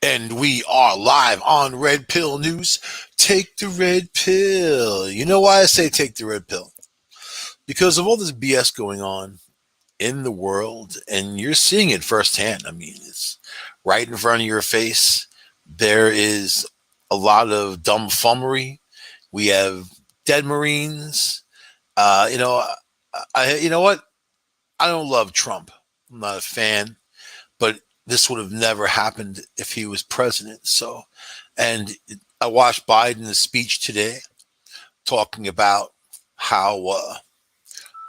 And we are live on Red Pill News. Take the red pill. You know why I say take the red pill? Because of all this BS going on in the world, and you're seeing it firsthand. I mean, it's right in front of your face. There is a lot of dumbfummery. We have dead Marines. You know, you know what? I don't love Trump. I'm not a fan, but this would have never happened if he was president. So, and I watched Biden's speech today talking about how,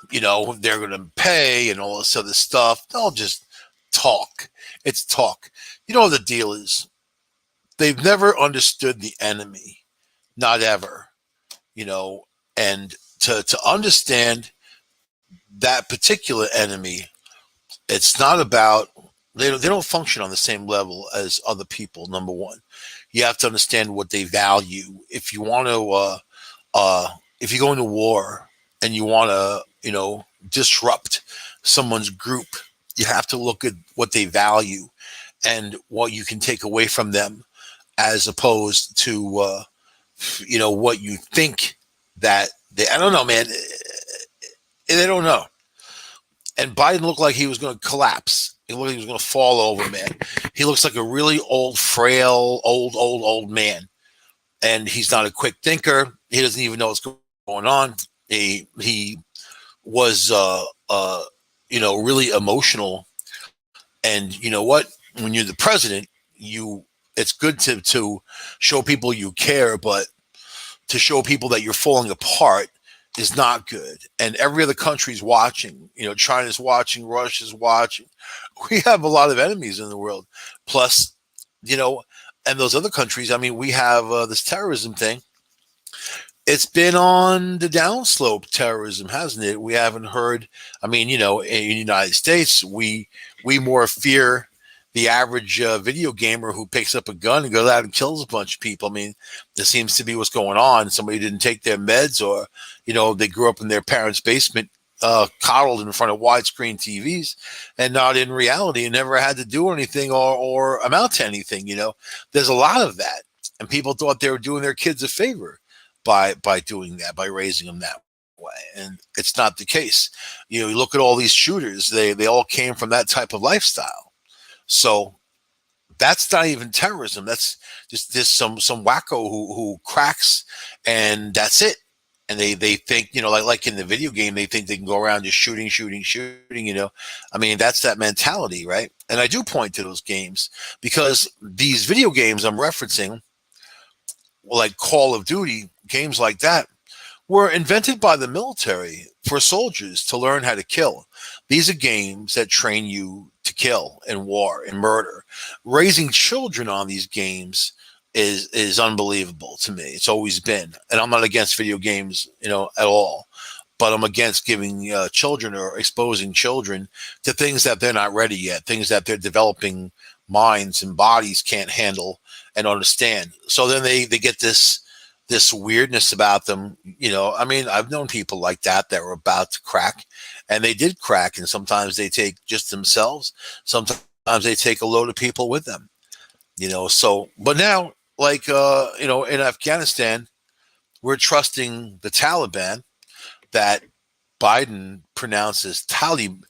they're going to pay and all this other stuff. They'll just talk. It's talk. You know, what the deal is they've never understood the enemy, not ever, you know, and to understand that particular enemy, it's not about they don't function on the same level as other people. Number one, you have to understand what they value. If you want to, if you go into war and you want to, disrupt someone's group, you have to look at what they value and what you can take away from them, as opposed to, what you think that they. I don't know, man. They don't know. And Biden looked like he was going to collapse. He looked like he was going to fall over, man. He looks like a really old, frail, old man. And he's not a quick thinker. He doesn't even know what's going on. He was, really emotional. And you know what? When you're the president, it's good to show people you care, but to show people that you're falling apart is not good. And every other country's watching. China's watching, Russia's watching. We have a lot of enemies in the world. Plus, and those other countries, I mean, we have this terrorism thing. It's been on the downslope, terrorism, hasn't it? We haven't heard. I mean, in the United States, we more fear the average video gamer who picks up a gun and goes out and kills a bunch of people. I mean, this seems to be what's going on. Somebody didn't take their meds, or they grew up in their parents' basement, coddled in front of widescreen TVs, and not in reality, and never had to do anything or amount to anything. There's a lot of that, and people thought they were doing their kids a favor by doing that, by raising them that way, and it's not the case. You look at all these shooters; they all came from that type of lifestyle. So that's not even terrorism. That's just some wacko who cracks, and that's it. And they think, like in the video game, they think they can go around just shooting. I mean, that's that mentality, right? And I do point to those games because these video games I'm referencing, like Call of Duty, games like that, were invented by the military for soldiers to learn how to kill. These are games that train you to kill in war and murder. Raising children on these games is unbelievable to me. It's always been, and I'm not against video games, at all. But I'm against giving children or exposing children to things that they're not ready yet, things that their developing minds and bodies can't handle and understand. So then they get this weirdness about them. I mean, I've known people like that were about to crack, and they did crack. And sometimes they take just themselves. Sometimes they take a load of people with them. So but now, like in Afghanistan, we're trusting the Taliban that Biden pronounces Taliban.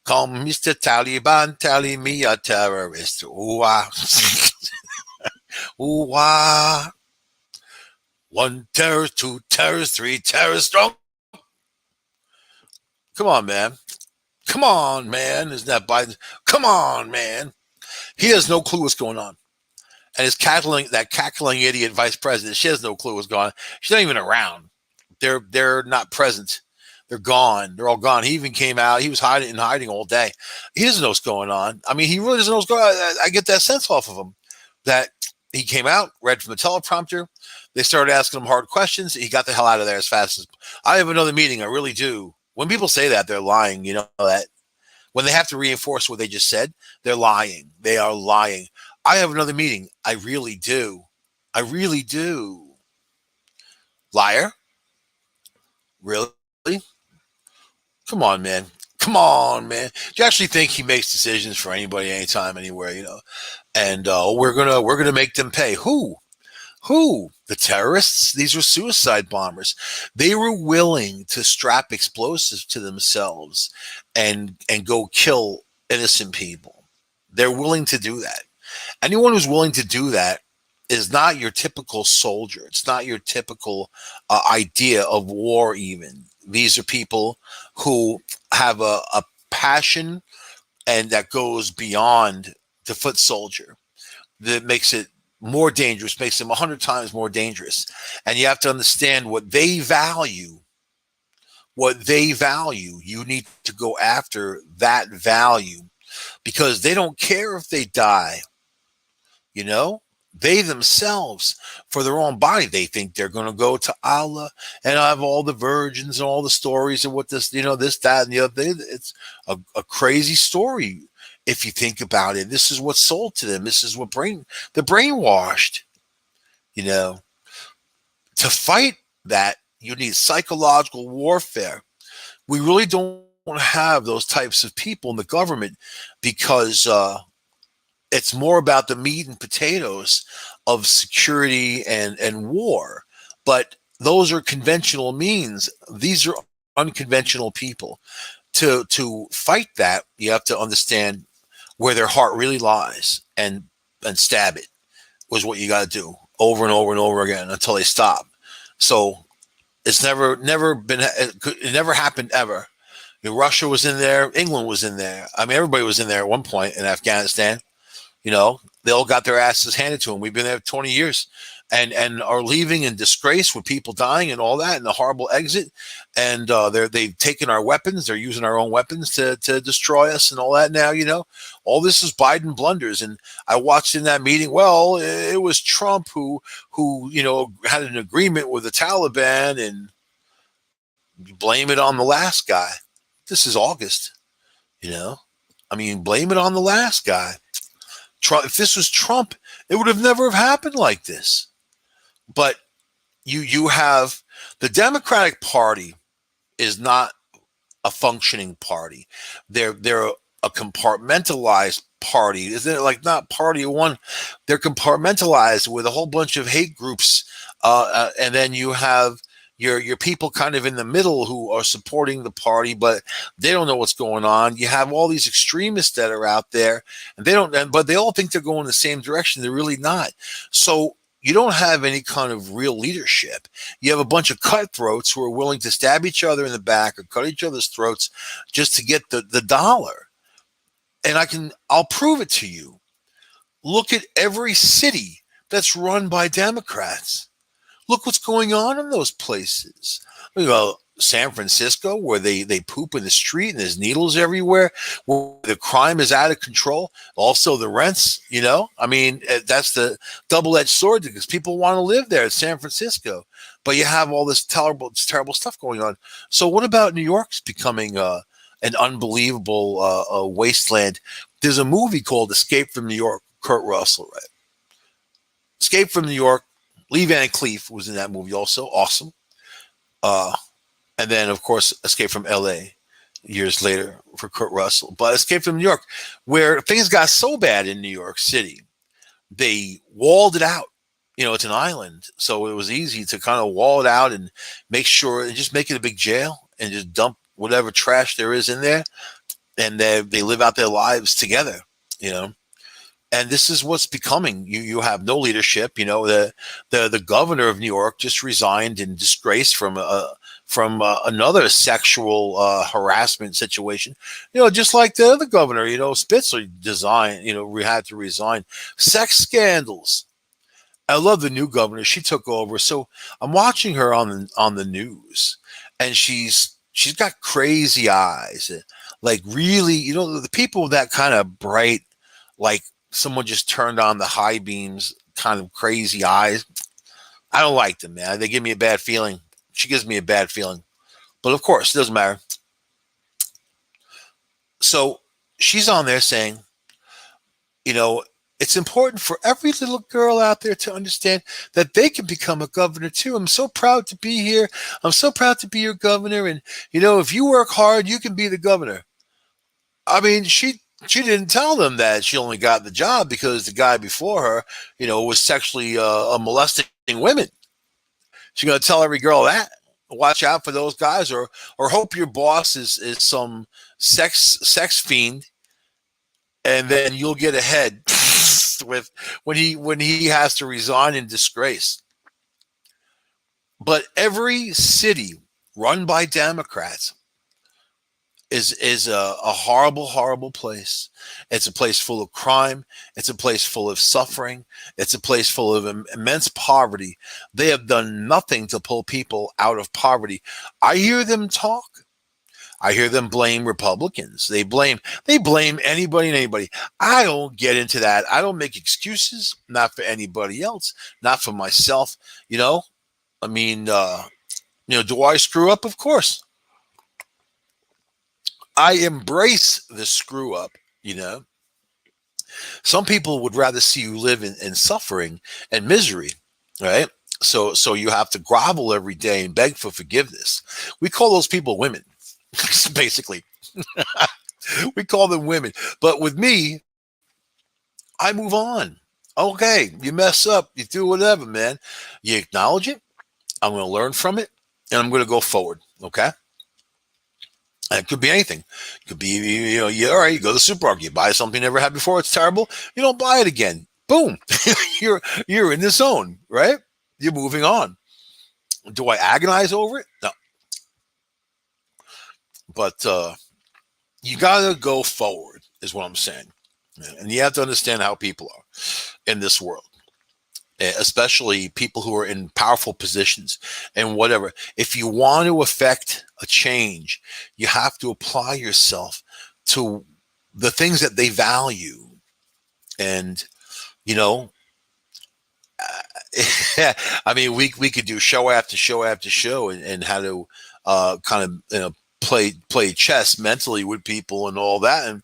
Come, Mr. Taliban, tally me a terrorist. Ooh, ah. Ooh, ah. One terrorist, two terrorists, three terrorists strong. Come on, man. Come on, man. Isn't that Biden? Come on, man. He has no clue what's going on. And his cackling idiot vice president, she has no clue what's going on. She's not even around. They're not present. They're gone. They're all gone. He even came out. He was hiding all day. He doesn't know what's going on. I mean, he really doesn't know what's going on. I get that sense off of him that he came out, read from the teleprompter. They started asking him hard questions. He got the hell out of there as fast as. I have another meeting. I really do. When people say that, they're lying. You know that when they have to reinforce what they just said, they're lying. They are lying. I have another meeting. I really do. I really do. Liar. Really? Come on, man. Come on, man. Do you actually think he makes decisions for anybody, anytime, anywhere? And we're gonna make them pay. Who? Who? The terrorists? These were suicide bombers. They were willing to strap explosives to themselves and go kill innocent people. They're willing to do that. Anyone who's willing to do that is not your typical soldier. It's not your typical idea of war, even. These are people who have a passion and that goes beyond the foot soldier, that makes it more dangerous, makes them 100 times more dangerous. And you have to understand what they value. What they value, you need to go after that value, because they don't care if they die. You know, they themselves, for their own body, they think they're going to go to Allah and have all the virgins and all the stories of what this, this, that, and the other thing. It's a crazy story if you think about it. This is what's sold to them. This is what the brainwashed. You know, to fight that, you need psychological warfare. We really don't have those types of people in the government, because it's more about the meat and potatoes of security and war. But those are conventional means. These are unconventional people. To fight that, you have to understand where their heart really lies, and stab it was what you got to do over and over and over again until they stop. So it's it never happened ever. Russia was in there, England was in there. I mean, everybody was in there at one point in Afghanistan. They all got their asses handed to them. We've been there 20 years and are leaving in disgrace with people dying and all that, and the horrible exit. And they've taken our weapons. They're using our own weapons to destroy us and all that now, all this is Biden blunders. And I watched in that meeting, well, it was Trump who had an agreement with the Taliban, and you blame it on the last guy. This is August, I mean, blame it on the last guy. Trump, if this was Trump, it would have never have happened like this. But you have the Democratic Party is not a functioning party. They're a compartmentalized party. Isn't it like not party of one? They're compartmentalized with a whole bunch of hate groups, and then you have your people kind of in the middle who are supporting the party, but they don't know what's going on. You have all these extremists that are out there, and but they all think they're going the same direction. They're really not. So you don't have any kind of real leadership. You have a bunch of cutthroats who are willing to stab each other in the back or cut each other's throats just to get the dollar. And I'll prove it to you. Look at every city that's run by Democrats. Look what's going on in those places. San Francisco, where they poop in the street and there's needles everywhere, where the crime is out of control. Also the rents, I mean, that's the double-edged sword, because people want to live there in San Francisco, but you have all this terrible stuff going on. So what about New York's becoming an unbelievable wasteland? There's a movie called Escape from New York, Kurt Russell, right? Escape from New York. Lee Van Cleef was in that movie also. Awesome. And then, of course, Escape from L.A. years later for Kurt Russell. But Escape from New York, where things got so bad in New York City, they walled it out. It's an island, so it was easy to kind of wall it out and make sure, and just make it a big jail and just dump whatever trash there is in there. And they live out their lives together, And this is what's becoming. You have no leadership. The governor of New York just resigned in disgrace from another sexual harassment situation. Just like the other governor. Spitzer had to resign. Sex scandals. I love the new governor. She took over. So I'm watching her on the news, and she's got crazy eyes. Like really, the people with that kind of bright, like someone just turned on the high beams, kind of crazy eyes. I don't like them, man. They give me a bad feeling. She gives me a bad feeling. But of course, it doesn't matter. So she's on there saying, it's important for every little girl out there to understand that they can become a governor too. I'm so proud to be here. I'm so proud to be your governor. And, if you work hard, you can be the governor. I mean, she didn't tell them that she only got the job because the guy before her, was sexually molesting women. She's gonna tell every girl that. Watch out for those guys, or hope your boss is some sex fiend, and then you'll get ahead with when he has to resign in disgrace. But every city run by Democrats is a horrible, horrible place. It's a place full of crime. It's a place full of suffering. It's a place full of immense poverty. They have done nothing to pull people out of poverty. I hear them talk. I hear them blame Republicans. They blame anybody and anybody. I don't get into that. I don't make excuses, not for anybody else, not for myself. You know, I mean, do I screw up? Of course. I embrace the screw up. You know, some people would rather see you live in suffering and misery, right? So you have to grovel every day and beg for forgiveness. We call those people women, basically. We call them women. But with me, I move on. Okay, you mess up, you do whatever, man. You acknowledge it. I'm going to learn from it, and I'm going to go forward. Okay. And it could be anything. It could be, all right, you go to the supermarket, you buy something you never had before, it's terrible, you don't buy it again. Boom. you're in the zone, right? You're moving on. Do I agonize over it? No. But you got to go forward, is what I'm saying. And you have to understand how people are in this world, especially people who are in powerful positions and whatever. If you want to affect a change, you have to apply yourself to the things that they value. And, you know, I mean, we could do show after show after show, and how to kind of, play chess mentally with people and all that. And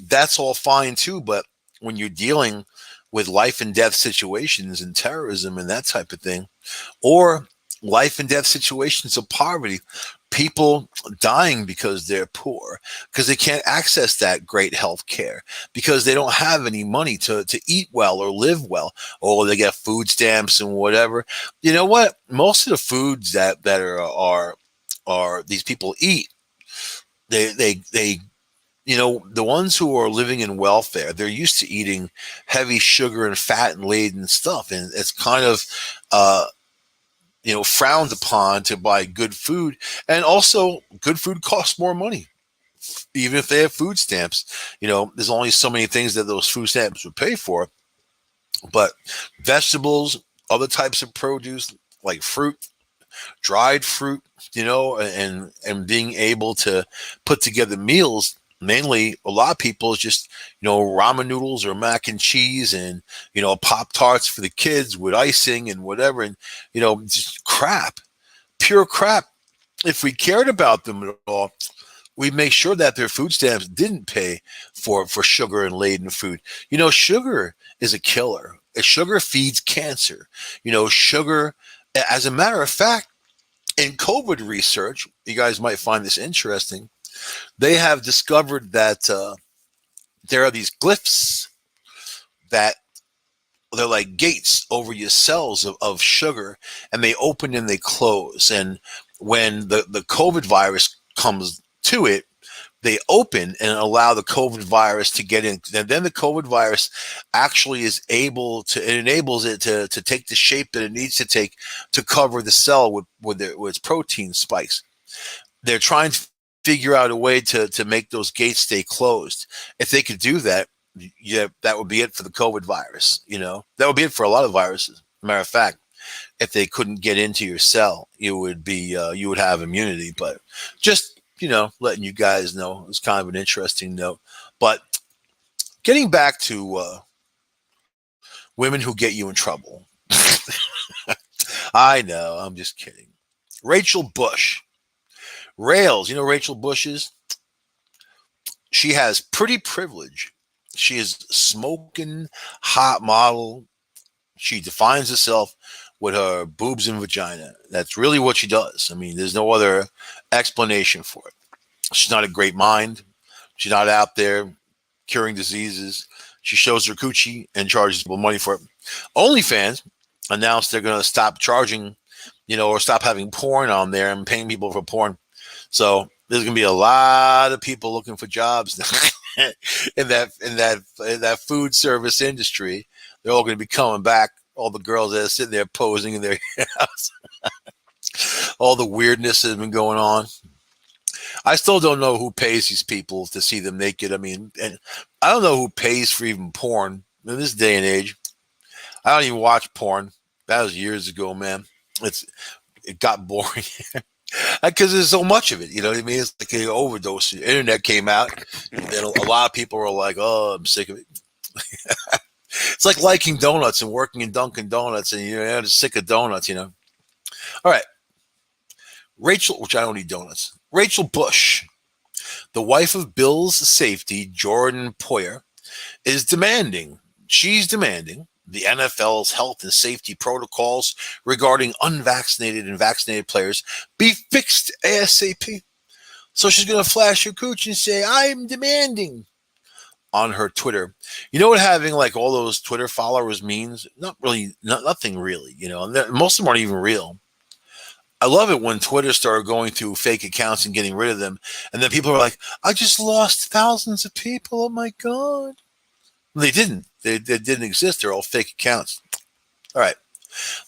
that's all fine too. But when you're dealing with life and death situations and terrorism and that type of thing, or life and death situations of poverty, people dying because they're poor, because they can't access that great health care, because they don't have any money to eat well or live well, or they get food stamps and whatever. You know what? Most of the foods that are these people eat, they the ones who are living in welfare, they're used to eating heavy sugar and fat and laden stuff, and it's kind of uh, frowned upon to buy good food. And also, good food costs more money, even if they have food stamps. There's only so many things that those food stamps would pay for, but vegetables, other types of produce like fruit, dried fruit, and being able to put together meals. Mainly, a lot of people is just ramen noodles or mac and cheese, and Pop Tarts for the kids with icing and whatever, and just crap, pure crap. If we cared about them at all, we'd make sure that their food stamps didn't pay for sugar and laden food. Sugar is a killer. Sugar feeds cancer. Sugar. As a matter of fact, in COVID research, you guys might find this interesting. They have discovered that there are these glyphs that they're like gates over your cells of sugar, and they open and they close. And when the COVID virus comes to it, they open and allow the COVID virus to get in. And then the COVID virus actually is able to, it enables it to take the shape that it needs to take to cover the cell with its protein spikes. They're trying to figure out a way to make those gates stay closed. If they could do that, yeah, that would be it for the COVID virus. That would be it for a lot of viruses. Matter of fact, if they couldn't get into your cell, you would have immunity. But just letting you guys know, it's kind of an interesting note. But getting back to women who get you in trouble, I know, I'm just kidding. Rachel Bush, Rails. Rachel Bush is. She has pretty privilege. She is smoking hot model. She defines herself with her boobs and vagina. That's really what she does. I mean, there's no other explanation for it. She's not a great mind. She's not out there curing diseases. She shows her coochie and charges people money for it. OnlyFans announced they're going to stop charging, or stop having porn on there and paying people for porn. So there's going to be a lot of people looking for jobs in that food service industry. They're all going to be coming back. All the girls that are sitting there posing in their house, all the weirdness that has been going on. I still don't know who pays these people to see them naked. I mean, and I don't know who pays for even porn in this day and age. I don't even watch porn. That was years ago, man. It got boring because there's so much of it. You know what I mean? It's like an overdose. The internet came out, and a lot of people were like, "Oh, I'm sick of it." It's like liking donuts and working in Dunkin' Donuts, and you're just sick of donuts. All right, Rachel, which I don't eat donuts. Rachel Bush, the wife of Bills safety Jordan Poyer, is demanding. She's demanding the NFL's health and safety protocols regarding unvaccinated and vaccinated players be fixed ASAP. So she's going to flash her cooch and say, "I'm demanding," on her Twitter. You know what having like all those Twitter followers means? Not really, nothing really, and most of them aren't even real. I love it when Twitter started going through fake accounts and getting rid of them. And then people are like, "I just lost thousands of people. Oh my God." They didn't. They didn't exist. They're all fake accounts. All right.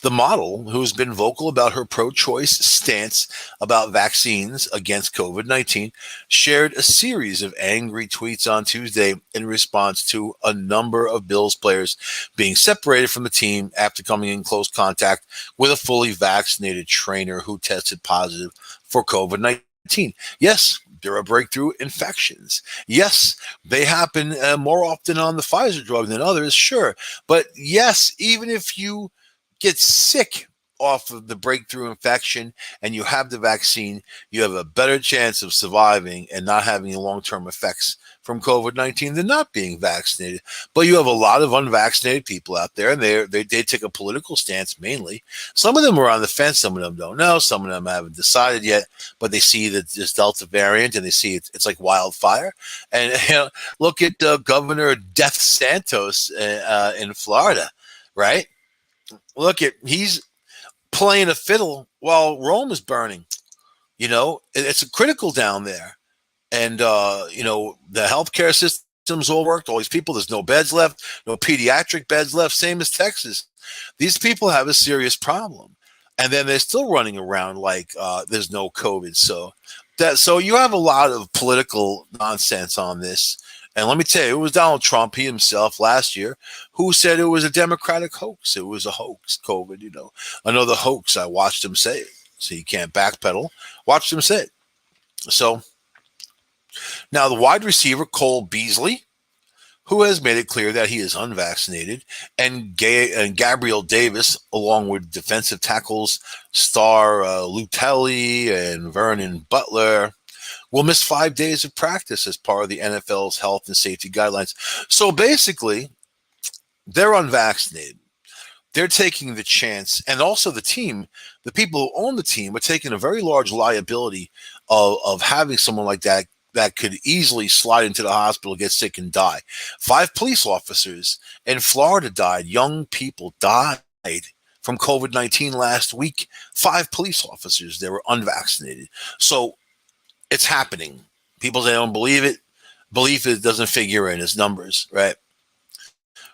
The model, who's been vocal about her pro-choice stance about vaccines against COVID-19, shared a series of angry tweets on Tuesday in response to a number of Bills players being separated from the team after coming in close contact with a fully vaccinated trainer who tested positive for COVID-19. Yes, there are breakthrough infections. Yes, they happen more often on the Pfizer drug than others, sure. But yes, even if you get sick off of the breakthrough infection and you have the vaccine, you have a better chance of surviving and not having long-term effects from COVID-19 than not being vaccinated. But you have a lot of unvaccinated people out there, and they take a political stance mainly. Some of them are on the fence, some of them don't know, some of them haven't decided yet, but they see that this Delta variant and they see it's like wildfire. And look at Governor Death Santos in Florida, right? Look at he's playing a fiddle while Rome is burning. It's critical down there, and the healthcare system's all worked. All these people, there's no beds left, no pediatric beds left. Same as Texas. These people have a serious problem, and then they're still running around like there's no COVID. So you have a lot of political nonsense on this. And let me tell you, it was Donald Trump, he himself, last year, who said it was a Democratic hoax. It was a hoax, COVID, Another hoax, I watched him say it. So you can't backpedal. Watched him say it. So now the wide receiver, Cole Beasley, who has made it clear that he is unvaccinated, and Gabriel Davis, along with defensive tackles Star Lutelli and Vernon Butler, will miss 5 days of practice as part of the NFL's health and safety guidelines. So basically, they're unvaccinated. They're taking the chance, and also the team, the people who own the team, are taking a very large liability of having someone like that could easily slide into the hospital, get sick, and die. 5 police officers in Florida died. Young people died from COVID-19 last week. 5 police officers, they were unvaccinated. So it's happening. People say they don't believe it. Belief it doesn't figure in as numbers, right?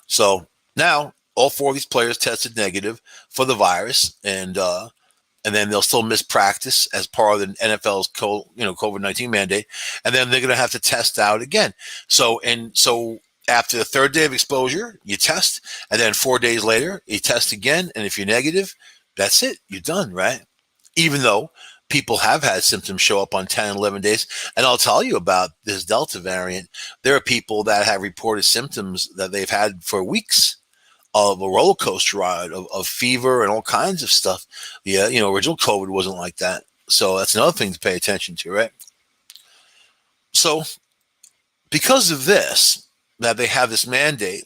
So now all 4 of these players tested negative for the virus, and then they'll still miss practice as part of the NFL's COVID-19 mandate, and then they're going to have to test out again. So after the 3rd day of exposure, you test, and then 4 days later you test again, and if you're negative, that's it. You're done, right? Even though people have had symptoms show up on 10 and 11 days. And I'll tell you about this Delta variant. There are people that have reported symptoms that they've had for weeks of a roller coaster ride of fever and all kinds of stuff. Yeah, original COVID wasn't like that. So that's another thing to pay attention to, right? So because of this, that they have this mandate,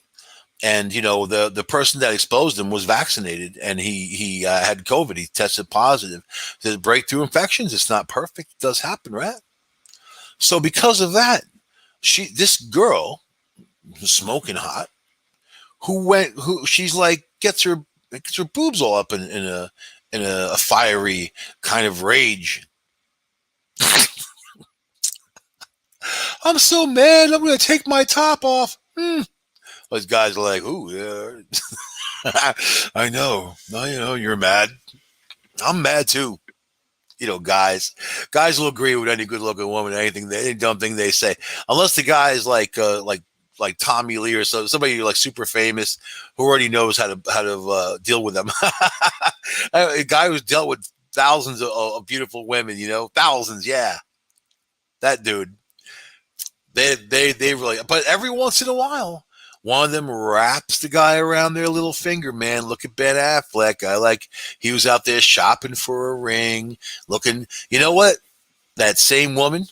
and the person that exposed him was vaccinated, and he had COVID. He tested positive. There's breakthrough infections. It's not perfect. It does happen, right? So because of that, This girl who's smoking hot, who she's like gets her boobs all up in a fiery kind of rage. I'm so mad. I'm gonna take my top off. Those guys are like, ooh, yeah. I know you're mad. I'm mad too. Guys will agree with any good looking woman, any dumb thing they say, unless the guy is like Tommy Lee or somebody like super famous who already knows how to deal with them. A guy who's dealt with thousands of beautiful women, thousands, yeah, that dude. They really, but every once in a while, one of them wraps the guy around their little finger. Man, look at Ben Affleck. He was out there shopping for a ring, looking. You know what? That same woman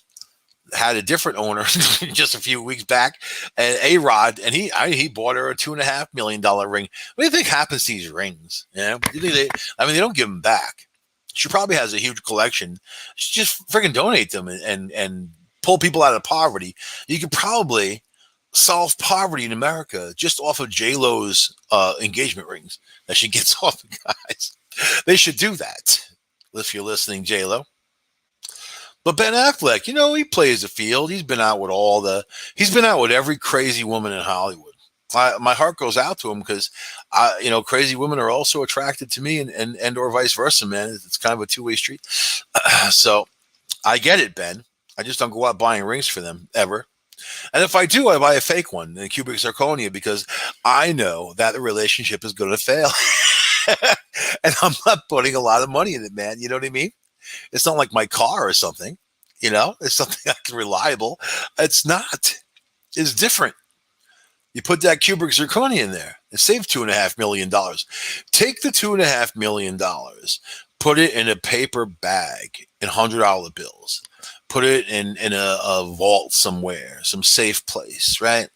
had a different owner just a few weeks back, and A-Rod, and he bought her a $2.5 million ring. What do you think happens to these rings? You think they don't give them back. She probably has a huge collection. She just freaking donate them and pull people out of poverty. You could probably solve poverty in America just off of J-Lo's engagement rings that she gets off of guys. They should do that. If you're listening, J-Lo. But Ben Affleck, he plays the field. He's been out with every crazy woman in Hollywood. My heart goes out to him because, crazy women are also attracted to me and or vice versa, man. It's kind of a two-way street. So I get it, Ben. I just don't go out buying rings for them ever. And if I do, I buy a fake one in cubic zirconia because I know that the relationship is going to fail. And I'm not putting a lot of money in it, man. You know what I mean? It's not like my car or something. It's something that's reliable. It's not. It's different. You put that cubic zirconia in there and save $2.5 million. Take the $2.5 million, put it in a paper bag in $100 bills. Put it in a vault somewhere, some safe place, right?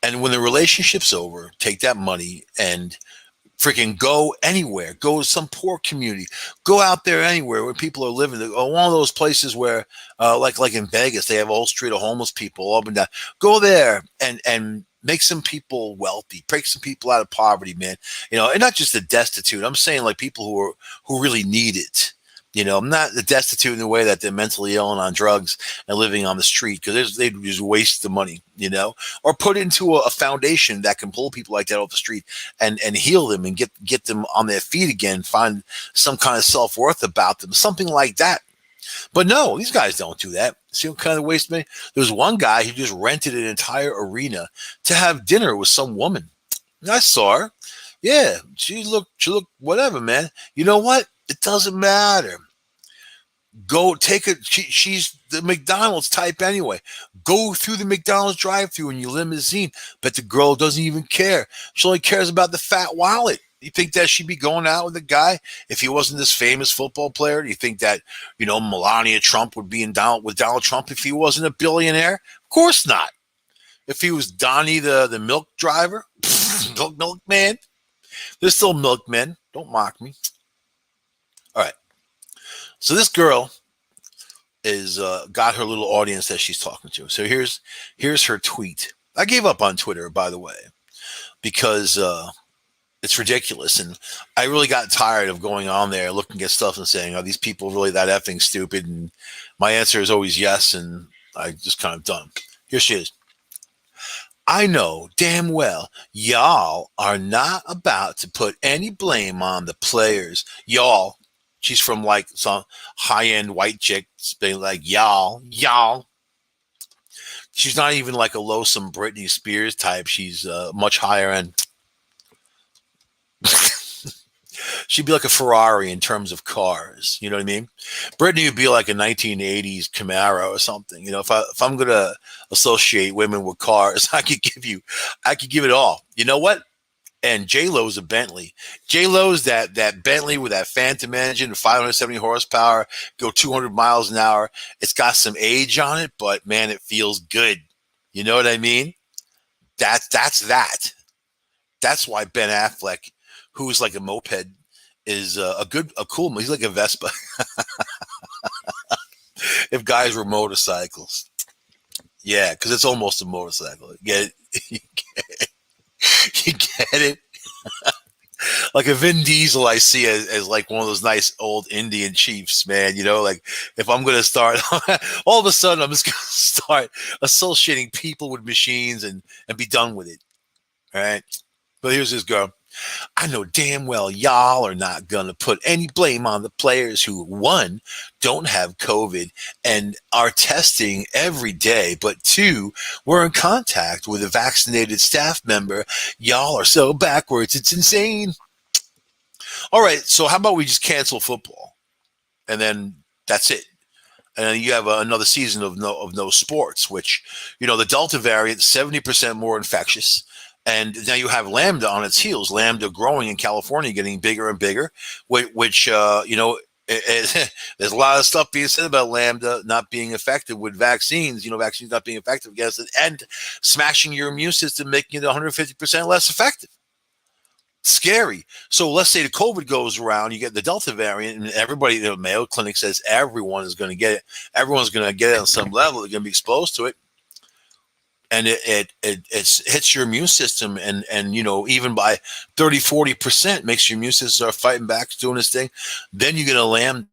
And when the relationship's over, take that money and freaking go anywhere. Go to some poor community. Go out there anywhere where people are living. One of those places where, like in Vegas, they have a whole street of homeless people up and down. Go there and make some people wealthy. Break some people out of poverty, man. And not just the destitute. I'm saying like people who really need it. I'm not the destitute in the way that they're mentally ill and on drugs and living on the street because they just waste the money, or put into a foundation that can pull people like that off the street and heal them and get them on their feet again, find some kind of self-worth about them, something like that. But no, these guys don't do that. See what kind of waste money? There was one guy who just rented an entire arena to have dinner with some woman. And I saw her. Yeah, she looked whatever, man. You know what? It doesn't matter. Go take it. She's the McDonald's type anyway. Go through the McDonald's drive-through in your limousine, but the girl doesn't even care. She only cares about the fat wallet. You think that she'd be going out with a guy if he wasn't this famous football player? Do you think that Melania Trump would be with Donald Trump if he wasn't a billionaire? Of course not. If he was Donnie the milk driver, milkman. There's still milkmen. Don't mock me. All right. So this girl is got her little audience that she's talking to. So here's her tweet. I gave up on Twitter, by the way, because it's ridiculous, and I really got tired of going on there looking at stuff and saying, "Are these people really that effing stupid?" And my answer is always yes, and I just kind of done. Here she is. I know damn well y'all are not about to put any blame on the players. Y'all. She's from like some high-end white chick being like, y'all. She's not even like a low-some Britney Spears type. She's much higher end. She'd be like a Ferrari in terms of cars. You know what I mean? Britney would be like a 1980s Camaro or something. If I'm going to associate women with cars, I could give it all. You know what? And J-Lo's a Bentley. J-Lo's that Bentley with that Phantom engine, 570 horsepower, go 200 miles an hour. It's got some age on it, but man, it feels good. You know what I mean? That's that. That's why Ben Affleck, who's like a moped, is a cool. He's like a Vespa. If guys were motorcycles. Yeah, because it's almost a motorcycle. You get it? You get it? Like a Vin Diesel, I see as like one of those nice old Indian chiefs, man. Like if I'm going to start, all of a sudden, I'm just going to start associating people with machines and be done with it. All right. But here's this girl. I know damn well y'all are not going to put any blame on the players who, one, don't have COVID and are testing every day, but two, were in contact with a vaccinated staff member. Y'all are so backwards. It's insane. All right. So how about we just cancel football and then that's it? And then you have another season of no sports, which, the Delta variant, 70% more infectious. And now you have Lambda on its heels, Lambda growing in California, getting bigger and bigger, which there's a lot of stuff being said about Lambda not being effective with vaccines, vaccines not being effective against it, and smashing your immune system, making it 150% less effective. Scary. So let's say the COVID goes around, you get the Delta variant, and everybody, the Mayo Clinic says everyone is going to get it. Everyone's going to get it on some level. They're going to be exposed to it. And it hits your immune system, and even by 30-40% makes your immune system start fighting back, doing this thing. Then you get a Lambda,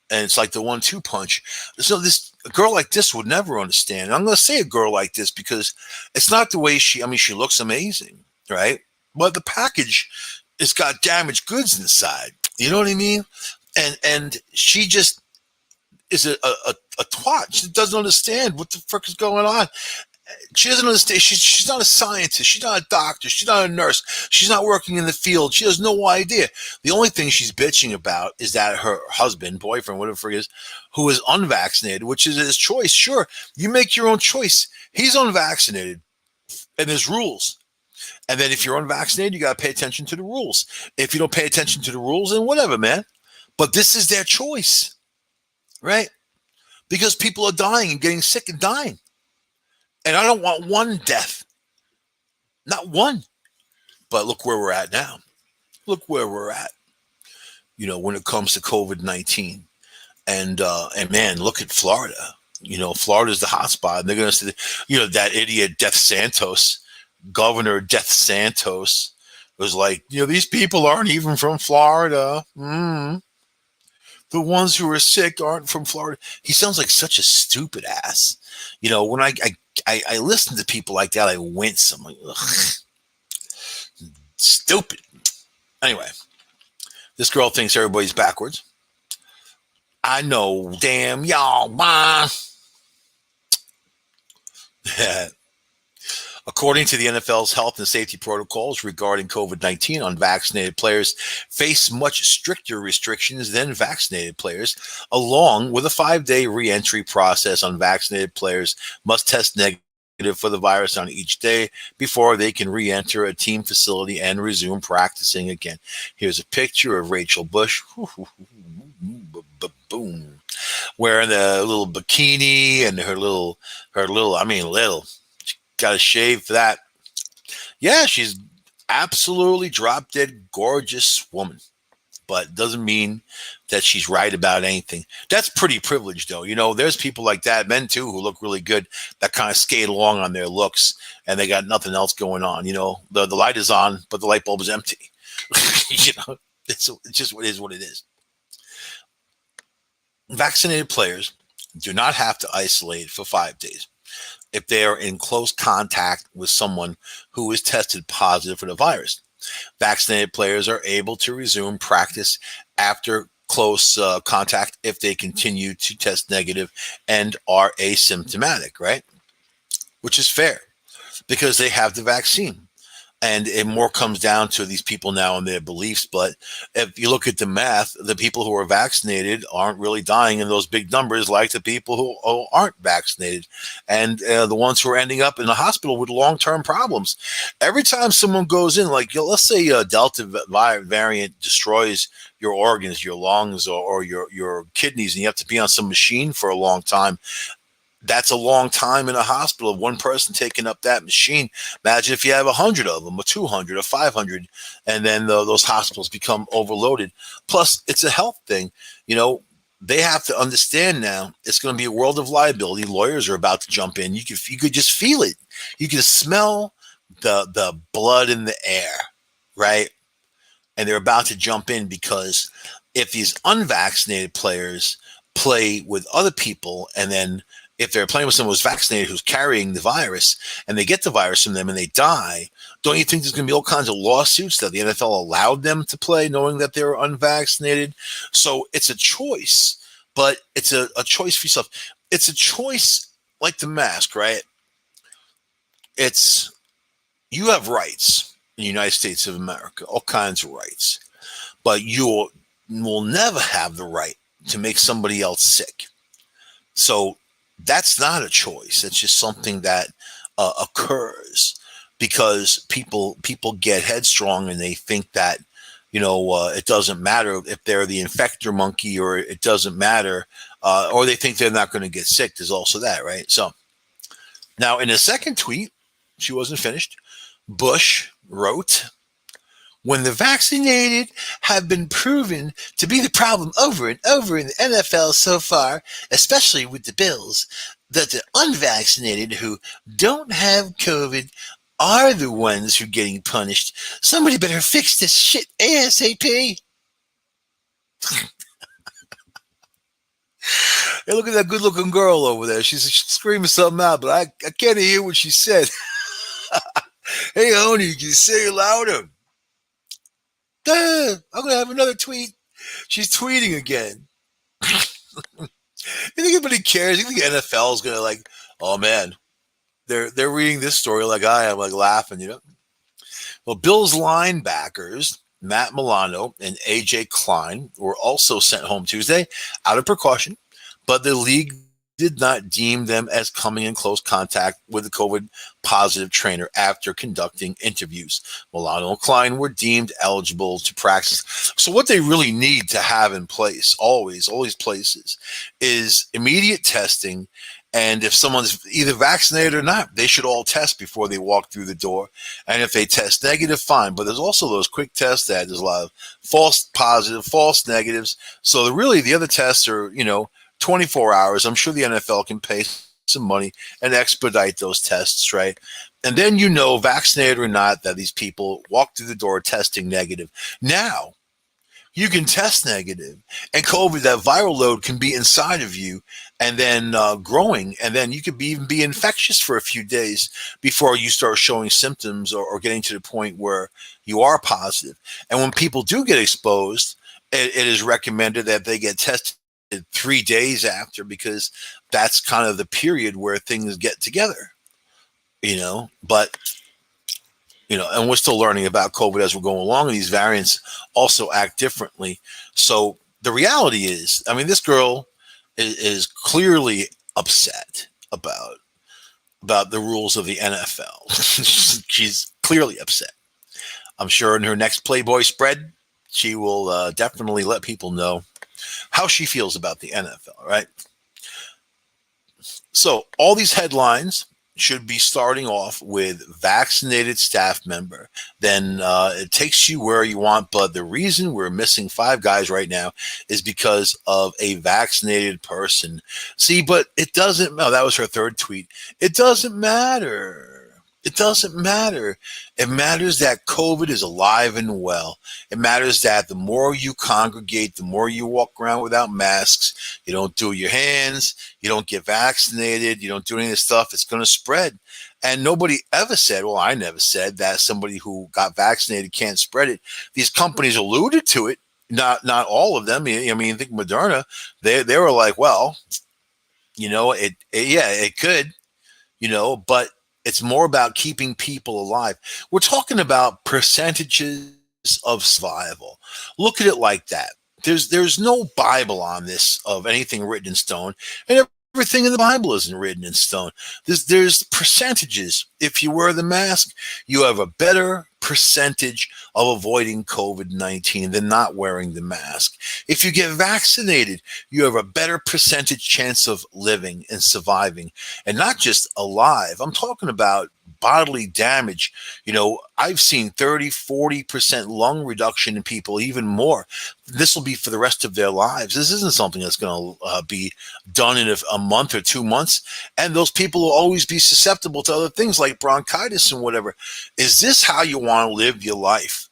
and it's like the 1-2 punch. So a girl like this would never understand. And I'm going to say a girl like this because it's not the way she looks amazing, right? But the package has got damaged goods inside. You know what I mean? And she just is a twat. She doesn't understand what the frick is going on. She doesn't understand. She's not a scientist. She's not a doctor. She's not a nurse. She's not working in the field. She has no idea. The only thing she's bitching about is that her husband, boyfriend, whatever it is, who is unvaccinated, which is his choice. Sure, you make your own choice. He's unvaccinated, and there's rules. And then if you're unvaccinated, you got to pay attention to the rules. If you don't pay attention to the rules, then whatever, man. But this is their choice, right? Because people are dying and getting sick and dying. And I don't want one death. Not one. But look where we're at now. Look where we're at, when it comes to COVID-19. And man, look at Florida. Florida's the hotspot. And they're going to say, that idiot Death Santos, Governor Death Santos, was like, these people aren't even from Florida. The ones who are sick aren't from Florida. He sounds like such a stupid ass. When I listen to people like that, I wince. I'm like, ugh, stupid. Anyway, this girl thinks everybody's backwards. I know, damn y'all, ma. According to the NFL's health and safety protocols regarding COVID-19, unvaccinated players face much stricter restrictions than vaccinated players. Along with a 5-day re-entry process, unvaccinated players must test negative for the virus on each day before they can re-enter a team facility and resume practicing again. Here's a picture of Rachel Bush. Boom. Wearing a little bikini and her little, got a shave for that. Yeah, she's absolutely drop dead gorgeous woman, but doesn't mean that she's right about anything. That's pretty privileged, though. There's people like that, men too, who look really good, that kind of skate along on their looks, and they got nothing else going on. The light is on, but the light bulb is empty. It's just what it is. Vaccinated players do not have to isolate for 5 days if they are in close contact with someone who is tested positive for the virus. Vaccinated players are able to resume practice after close contact if they continue to test negative and are asymptomatic, right? Which is fair because they have the vaccine. And it more comes down to these people now and their beliefs. But if you look at the math, the people who are vaccinated aren't really dying in those big numbers like the people who aren't vaccinated. And the ones who are ending up in the hospital with long-term problems. Every time someone goes in, like let's say a Delta variant destroys your organs, your lungs, or your kidneys, and you have to be on some machine for a long time. That's a long time in a hospital. One person taking up that machine. Imagine if you have 100 of them, or 200, or 500, and then those hospitals become overloaded. Plus, it's a health thing. they have to understand now it's going to be a world of liability. Lawyers are about to jump in. You could just feel it. You can smell the blood in the air, right? And they're about to jump in because if these unvaccinated players play with other people, and then if they're playing with someone who's vaccinated who's carrying the virus and they get the virus from them and they die, don't you think there's going to be all kinds of lawsuits that the NFL allowed them to play knowing that they were unvaccinated? So it's a choice, but it's a choice for yourself. It's a choice like the mask, right? It's you have rights in the United States of America, all kinds of rights, but you will never have the right to make somebody else sick. So that's not a choice. It's just something that occurs because people get headstrong and they think that it doesn't matter if they're the infector monkey, or it doesn't matter, or they think they're not going to get sick. There's also that, right? So now in a second tweet, she wasn't finished. Bush wrote, when the vaccinated have been proven to be the problem over and over in the NFL so far, especially with the Bills, that the unvaccinated who don't have COVID are the ones who are getting punished. Somebody better fix this shit ASAP. Hey, look at that good-looking girl over there. She's screaming something out, but I can't hear what she said. Hey, honey, can you say it louder? I'm going to have another tweet. She's tweeting again. You think anybody cares? You think the NFL is going to like, oh man, they're reading this story like I am, like laughing, Well, Bills linebackers Matt Milano and AJ Klein were also sent home Tuesday out of precaution, but the league did not deem them as coming in close contact with the COVID positive trainer after conducting interviews. Milano and Klein were deemed eligible to practice. So what they really need to have in place, all these places, is immediate testing. And if someone's either vaccinated or not, they should all test before they walk through the door. And if they test negative, fine. But there's also those quick tests that there's a lot of false positive, false negatives. So the other tests are, 24 hours. I'm sure the NFL can pay some money and expedite those tests, right? And then vaccinated or not, that these people walk through the door testing negative. Now, you can test negative, and COVID, that viral load can be inside of you and then growing, and then you could even be infectious for a few days before you start showing symptoms or getting to the point where you are positive. And when people do get exposed, it is recommended that they get tested 3 days after, because that's kind of the period where things get together, but and we're still learning about COVID as we're going along, and these variants also act differently. So the reality is, this girl is clearly upset about the rules of the NFL. She's clearly upset. I'm sure in her next Playboy spread, she will definitely let people know how she feels about the NFL, right? So all these headlines should be starting off with vaccinated staff member. Then it takes you where you want. But the reason we're missing 5 guys right now is because of a vaccinated person. See, but it doesn't matter. That was her third tweet. It doesn't matter. It doesn't matter. It matters that COVID is alive and well. It matters that the more you congregate, the more you walk around without masks, you don't do your hands, you don't get vaccinated, you don't do any of this stuff, it's going to spread. And nobody ever said, well, I never said that somebody who got vaccinated can't spread it. These companies alluded to it, not all of them. I think Moderna, they were like, well, it could, but it's more about keeping people alive. We're talking about percentages of survival. Look at it like that. There's no Bible on this of anything written in stone, and everything in the Bible isn't written in stone. There's percentages. If you wear the mask, you have a better percentage of avoiding COVID-19 than not wearing the mask. If you get vaccinated, you have a better percentage chance of living and surviving, and not just alive. I'm talking about bodily damage. I've seen 30-40% lung reduction in people, even more. This will be for the rest of their lives. This isn't something that's going to be done in a month or 2 months. And those people will always be susceptible to other things like bronchitis and whatever. Is this how you want to live your life?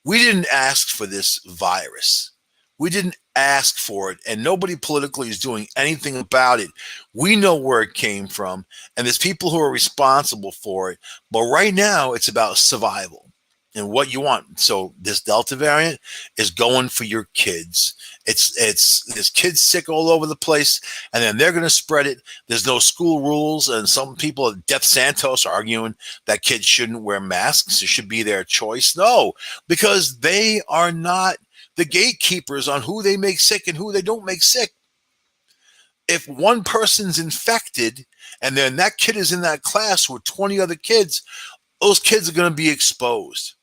We didn't ask for this virus. We didn't ask for it, and nobody politically is doing anything about it. We know where it came from, and there's people who are responsible for it. But right now, it's about survival and what you want. So this Delta variant is going for your kids. There's kids sick all over the place, and then they're going to spread it. There's no school rules, and some people at Death Santos are arguing that kids shouldn't wear masks. It should be their choice. No, because they are not the gatekeepers on who they make sick and who they don't make sick. If one person's infected and then that kid is in that class with 20 other kids, those kids are going to be exposed.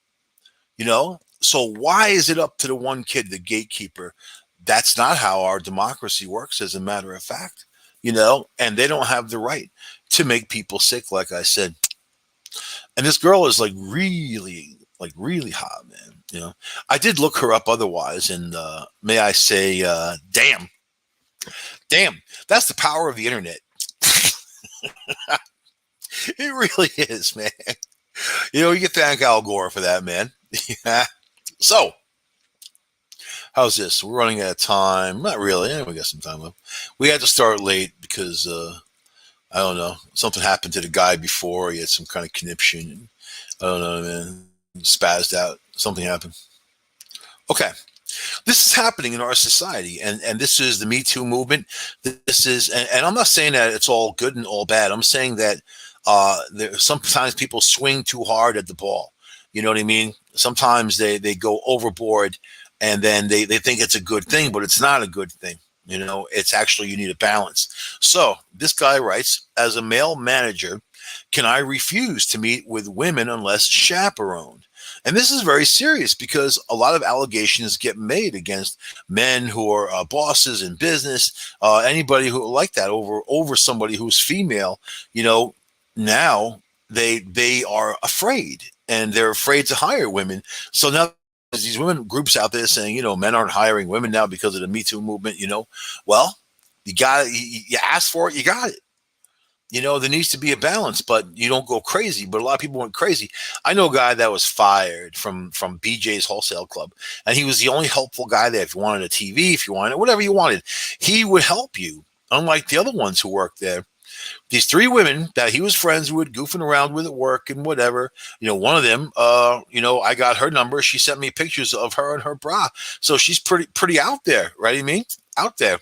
So why is it up to the one kid, the gatekeeper? That's not how our democracy works, as a matter of fact. And they don't have the right to make people sick, like I said. And this girl is really hot, man. I did look her up otherwise, and may I say, damn, that's the power of the internet. It really is, man. You can thank Al Gore for that, man. Yeah. So, how's this? We're running out of time. Not really. We got some time left. We had to start late because I don't know, something happened to the guy before. He had some kind of conniption. And, I don't know, man. Spazzed out. Something happened. Okay. This is happening in our society, and this is the Me Too movement. This is, and I'm not saying that it's all good and all bad. I'm saying that sometimes people swing too hard at the ball. You know what I mean? Sometimes they go overboard, and then they think it's a good thing, but it's not a good thing. It's actually, you need a balance. So this guy writes, as a male manager, can I refuse to meet with women unless chaperoned? And this is very serious because a lot of allegations get made against men who are bosses in business, anybody who like that over somebody who's female. Now they are afraid, and they're afraid to hire women. So now there's these women groups out there saying, men aren't hiring women now because of the Me Too movement. Well, you got it. You asked for it, you got it. There needs to be a balance, but you don't go crazy. But a lot of people went crazy. I know a guy that was fired from BJ's Wholesale Club, and he was the only helpful guy there. If you wanted a TV, if you wanted whatever you wanted, he would help you, unlike the other ones who worked there. These 3 women that he was friends with, goofing around with at work and whatever, one of them, I got her number. She sent me pictures of her and her bra. So she's pretty out there, right? I mean, out there.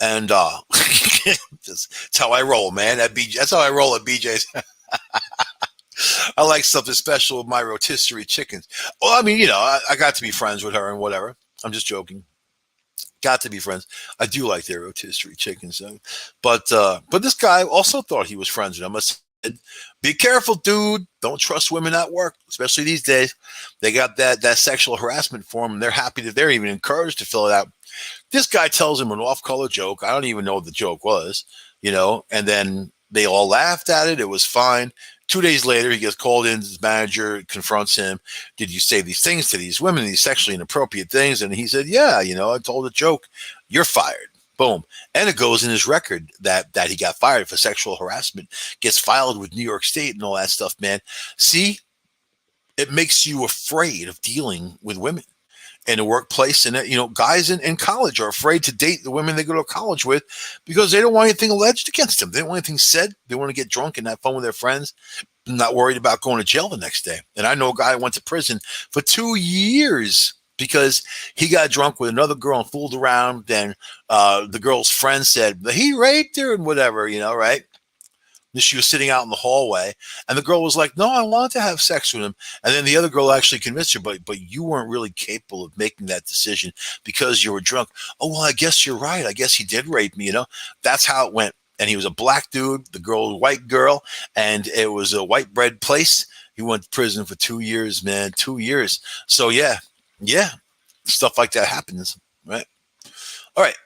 And that's how I roll, man. That's how I roll at BJ's. I like something special with my rotisserie chickens. Well, I mean, I got to be friends with her and whatever. I'm just joking. Got to be friends. I do like their rotisserie chickens, though. But this guy also thought he was friends with him. I said, be careful, dude. Don't trust women at work, especially these days. They got that sexual harassment form, and they're happy that they're even encouraged to fill it out. This guy tells him an off-color joke. I don't even know what the joke was, and then they all laughed at it. It was fine. 2 days later, he gets called in. His manager confronts him. Did you say these things to these women, these sexually inappropriate things? And he said, yeah, I told a joke. You're fired. Boom. And it goes in his record that he got fired for sexual harassment, gets filed with New York State and all that stuff, man. See, it makes you afraid of dealing with women in the workplace. And, guys in college are afraid to date the women they go to college with because they don't want anything alleged against them. They don't want anything said. They want to get drunk and have fun with their friends, not worried about going to jail the next day. And I know a guy who went to prison for 2 years because he got drunk with another girl and fooled around. Then the girl's friend said, he raped her and whatever, right? She was sitting out in the hallway, and the girl was like, no, I wanted to have sex with him. And then the other girl actually convinced her, but you weren't really capable of making that decision because you were drunk. Oh, well, I guess you're right. I guess he did rape me, That's how it went. And he was a black dude, the girl was a white girl, and it was a white bread place. He went to prison for 2 years, man, 2 years. So, yeah, stuff like that happens, right? All right.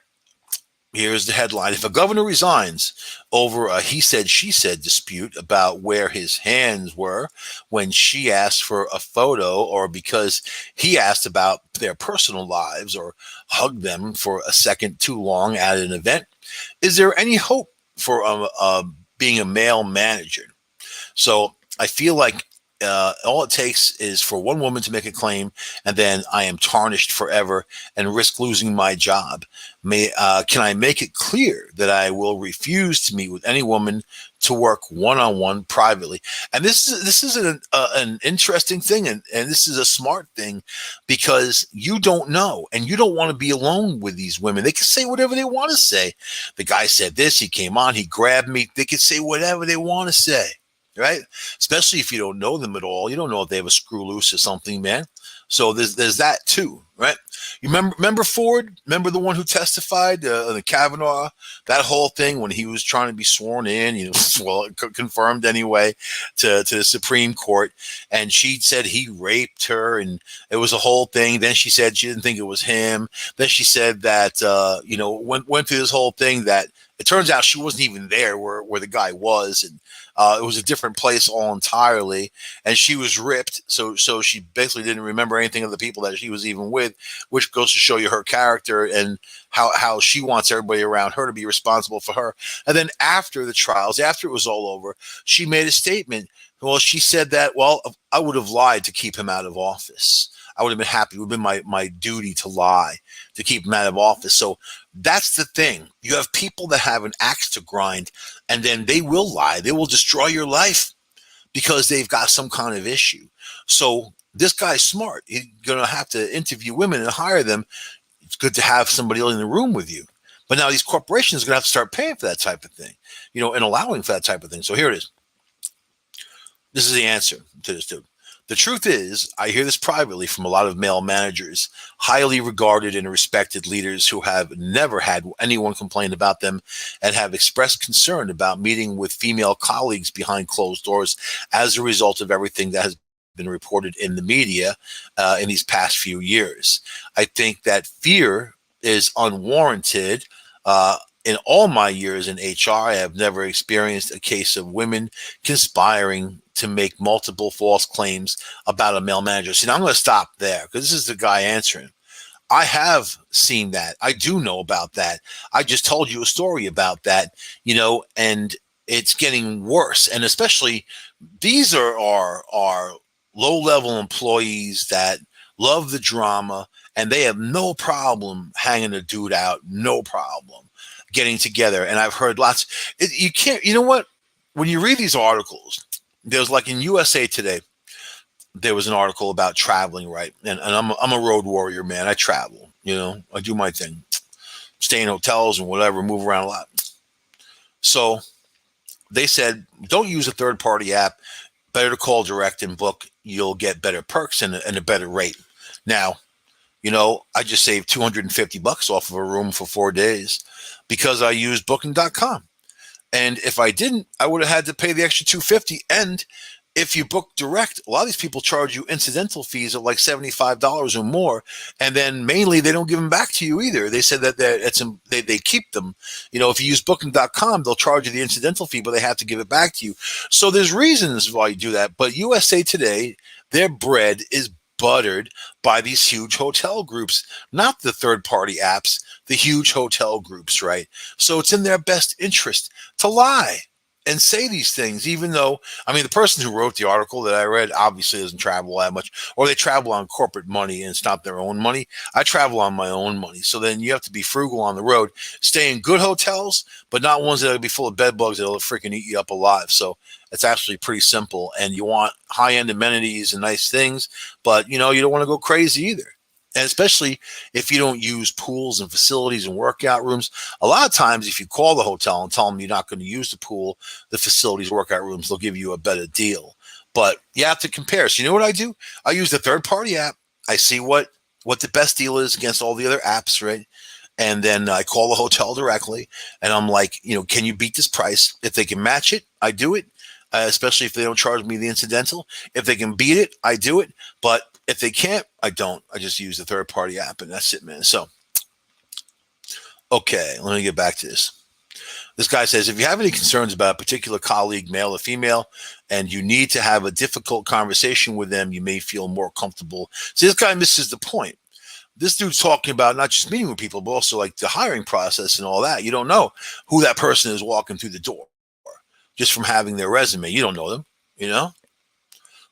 Here's the headline. If a governor resigns over a he said, she said dispute about where his hands were when she asked for a photo, or because he asked about their personal lives or hugged them for a second too long at an event, is there any hope for being a male manager? So I feel like all it takes is for one woman to make a claim, and then I am tarnished forever and risk losing my job. Can I make it clear that I will refuse to meet with any woman to work one on one privately? And this is an interesting thing, and this is a smart thing, because you don't know, and you don't want to be alone with these women. They can say whatever they want to say. The guy said this. He came on. He grabbed me. They can say whatever they want to say. Right, especially if you don't know them at all. You don't know if they have a screw loose or something, man. So there's that too, right? You remember Ford? Remember the one who testified, the Kavanaugh, that whole thing when he was trying to be sworn in, well, confirmed anyway, to the Supreme Court, and she said he raped her, and it was a whole thing. Then she said she didn't think it was him. Then she said that went through this whole thing that it turns out she wasn't even there where the guy was, and it was a different place all entirely, and she was ripped. So she basically didn't remember anything of the people that she was even with, which goes to show you her character and how she wants everybody around her to be responsible for her. And then after the trials, after it was all over, she made a statement. Well, she said that, well, I would have lied to keep him out of office. I would have been happy. It would have been my duty to lie to keep him out of office. So that's the thing. You have people that have an axe to grind, and then they will lie. They will destroy your life because they've got some kind of issue. So this guy's smart. He's going to have to interview women and hire them. It's good to have somebody in the room with you. But now these corporations are going to have to start paying for that type of thing, and allowing for that type of thing. So here it is. This is the answer to this dude. The truth is, I hear this privately from a lot of male managers, highly regarded and respected leaders who have never had anyone complain about them and have expressed concern about meeting with female colleagues behind closed doors as a result of everything that has been reported in the media in these past few years. I think that fear is unwarranted. In all my years in HR, I have never experienced a case of women conspiring to make multiple false claims about a male manager. See, now I'm going to stop there because this is the guy answering. I have seen that. I do know about that. I just told you a story about that, and it's getting worse. And especially these are low-level employees that love the drama, and they have no problem hanging a dude out, no problem getting together. And I've heard lots. You can't, you know what? When you read these articles, there's like in USA Today, there was an article about traveling, right? And I'm a road warrior, man. I travel, I do my thing, stay in hotels and whatever, move around a lot. So they said, don't use a third-party app. Better to call direct and book. You'll get better perks and a better rate. Now, I just saved $250 off of a room for 4 days because I used booking.com. And if I didn't, I would have had to pay the extra $250. And if you book direct, a lot of these people charge you incidental fees of like $75 or more. And then mainly they don't give them back to you either. They said that they keep them. If you use booking.com, they'll charge you the incidental fee, but they have to give it back to you. So there's reasons why you do that. But USA Today, their bread is buttered by these huge hotel groups, not the third-party apps, the huge hotel groups, right? So it's in their best interest to lie and say these things, even though, the person who wrote the article that I read obviously doesn't travel that much, or they travel on corporate money and it's not their own money. I travel on my own money. So then you have to be frugal on the road, stay in good hotels, but not ones that will be full of bed bugs that'll freaking eat you up alive. So it's actually pretty simple, and you want high-end amenities and nice things, but you don't want to go crazy either. And especially if you don't use pools and facilities and workout rooms. A lot of times, if you call the hotel and tell them you're not going to use the pool, the facilities, workout rooms, they'll give you a better deal. But you have to compare. So you know what I do? I use the third-party app. I see what the best deal is against all the other apps, right? And then I call the hotel directly, and I'm like, can you beat this price? If they can match it, I do it. Especially if they don't charge me the incidental. If they can beat it, I do it. But if they can't, I don't. I just use the third-party app, and that's it, man. So Okay, let me get back to this. This guy says, if you have any concerns about a particular colleague, male or female, and you need to have a difficult conversation with them, you may feel more comfortable. See, this guy misses the point. This dude's talking about not just meeting with people, but also like the hiring process and all that. You don't know who that person is walking through the door just from having their resume. You don't know them, you know?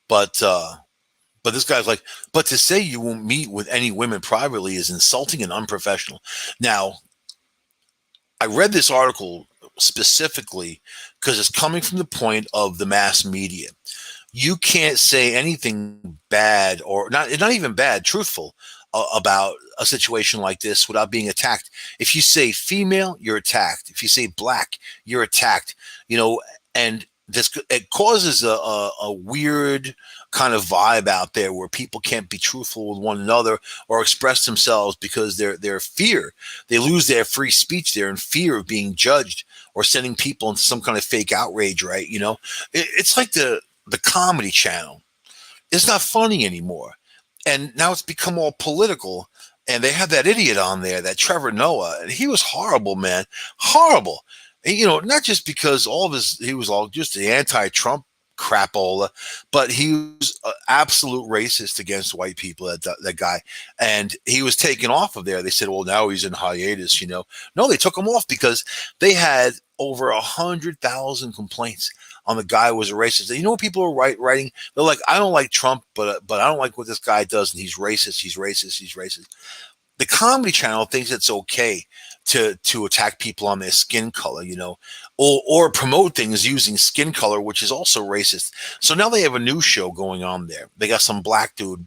But but this guy's like, but to say you won't meet with any women privately is insulting and unprofessional. Now, I read this article specifically because it's coming from the point of the mass media. You can't say anything bad or not even bad, truthful about a situation like this without being attacked. If you say female, you're attacked. If you say black, you're attacked. You know, and this it causes a weird kind of vibe out there where people can't be truthful with one another or express themselves because they're fear. They lose their free speech. They're in fear of being judged or sending people into some kind of fake outrage, right? You know, it's like the Comedy Channel. It's not funny anymore. And now it's become all political. And they have that idiot on there, that Trevor Noah. And he was horrible, man. Horrible. And, you know, not just because he was all just the anti-Trump crapola, but he was an absolute racist against white people, that guy. And he was taken off of there. They said, well, now he's in hiatus, you know. No, they took him off because they had over 100,000 complaints on the guy was a racist. You know what people are writing? They're like, I don't like Trump, but I don't like what this guy does, and he's racist. He's racist. He's racist. The Comedy Channel thinks it's okay to attack people on their skin color, you know, or promote things using skin color, which is also racist. So now they have a new show going on there. They got some black dude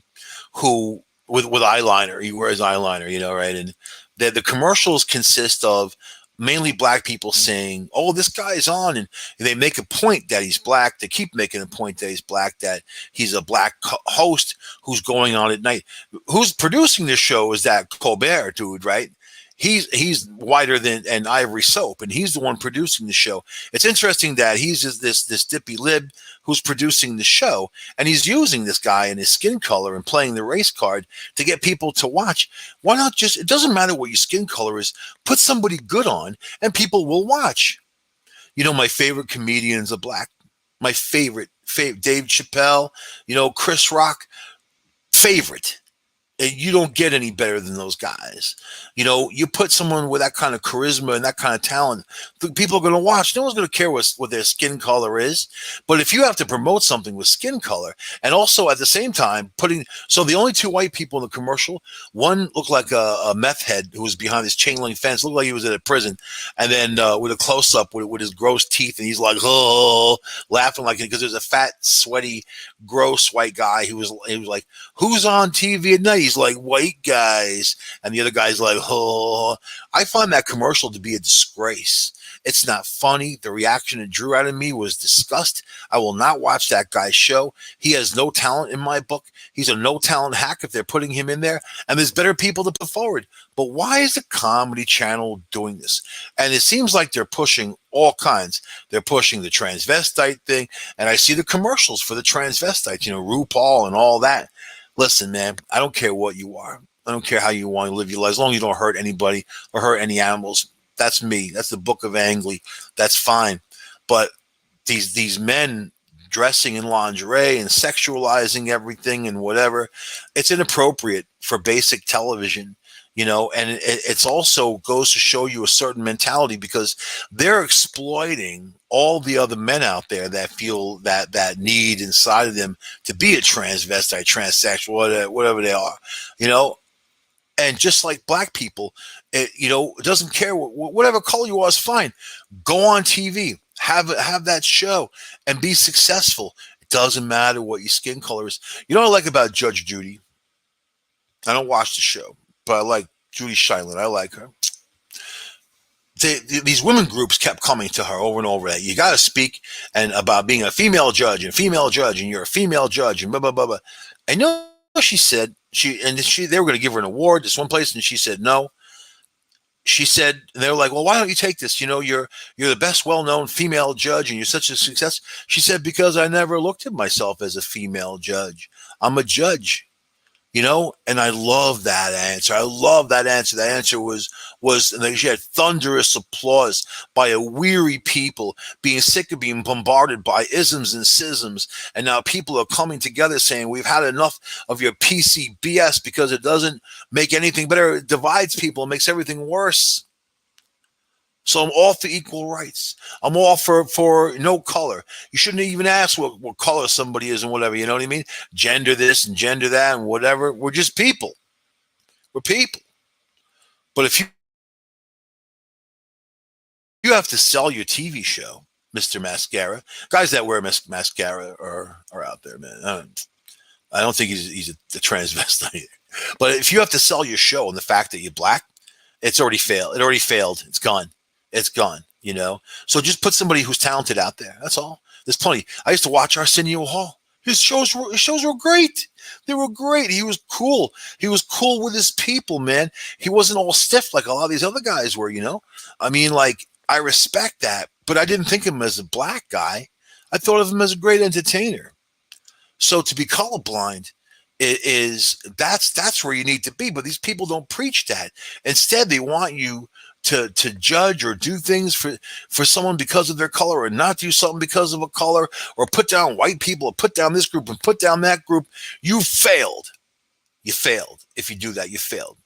who with eyeliner. He wears eyeliner, you know, right? And the commercials consist of mainly black people saying, oh, this guy is on. And they make a point that he's black. They keep making a point that he's black, that he's a black host who's going on at night. Who's producing this show is that Colbert dude, right? He's whiter than an ivory soap, and he's the one producing the show. It's interesting that he's just this dippy lib who's producing the show, and he's using this guy and his skin color and playing the race card to get people to watch. Why not just, it doesn't matter what your skin color is, put somebody good on and people will watch. You know, my favorite comedians are black. My favorite Dave Chappelle, you know, Chris Rock, favorite. You don't get any better than those guys. You know, you put someone with that kind of charisma and that kind of talent, people are going to watch. No one's going to care what their skin color is. But if you have to promote something with skin color and also at the same time so the only two white people in the commercial, one looked like a meth head who was behind this chain link fence, looked like he was in a prison. And then with a close up with his gross teeth, and he's like, oh, laughing like it, because there's a fat, sweaty, gross white guy who was like, who's on TV at night? He's like, white guys. And the other guy's like, oh. I find that commercial to be a disgrace. It's not funny. The reaction it drew out of me was disgust. I will not watch that guy's show. He has no talent in my book. He's a no talent hack if they're putting him in there. And there's better people to put forward. But why is the Comedy Channel doing this? And it seems like they're pushing all kinds. They're pushing the transvestite thing. And I see the commercials for the transvestites, you know, RuPaul and all that. Listen, man, I don't care what you are. I don't care how you want to live your life. As long as you don't hurt anybody or hurt any animals. That's me. That's the book of Angley. That's fine. But these men dressing in lingerie and sexualizing everything and whatever, it's inappropriate for basic television. You know, and it's also goes to show you a certain mentality, because they're exploiting all the other men out there that feel that need inside of them to be a transvestite, transsexual, whatever they are, you know. And just like black people, you know, it doesn't care whatever color you are is fine. Go on TV, have that show, and be successful. It doesn't matter what your skin color is. You know what I like about Judge Judy? I don't watch the show, but I like Judy Shineland. I like her. These women groups kept coming to her over and over. You got to speak and about being a female judge, and you're a female judge, and blah blah blah blah. I know she said they were going to give her an award this one place, and she said no. She said, they were like, well, why don't you take this? You know, you're the best well-known female judge, and you're such a success. She said, because I never looked at myself as a female judge. I'm a judge. And I love that answer. I love that answer. That answer was and she had thunderous applause by a weary people being sick of being bombarded by isms and schisms, and now people are coming together saying we've had enough of your PC BS because it doesn't make anything better. It divides people and makes everything worse. So I'm all for equal rights. I'm all for no color. You shouldn't even ask what color somebody is and whatever. You know what I mean? Gender this and gender that and whatever. We're just people. We're people. But if you have to sell your TV show, Mr. Mascara, guys that wear mascara are out there, man. I don't think he's a transvestite. But if you have to sell your show on the fact that you're black, it's already failed. It already failed. It's gone. It's gone. So just put somebody who's talented out there. That's all. There's plenty. I used to watch Arsenio Hall. His shows were great. They were great. He was cool. He was cool with his people, man. He wasn't all stiff like a lot of these other guys were. I mean, like, I respect that, but I didn't think of him as a black guy. I thought of him as a great entertainer. So to be colorblind that's where you need to be. But these people don't preach that. Instead, they want you to judge or do things for someone because of their color, or not do something because of a color, or put down white people, or put down this group and put down that group. You failed. You failed. If you do that, you failed.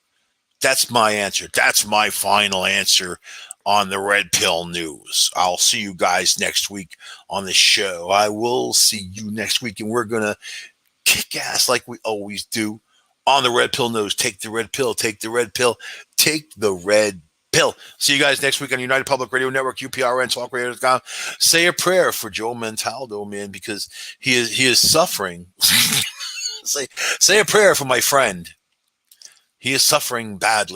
That's my answer. That's my final answer on the Red Pill News. I'll see you guys next week on the show. I will see you next week, and we're going to kick ass like we always do on the Red Pill News. Take the red pill. Take the red pill. Take the red pill. See you guys next week on United Public Radio Network, UPRN, TalkRadio.com. Say a prayer for Joe Montaldo, man, because he is suffering. Say a prayer for my friend. He is suffering badly.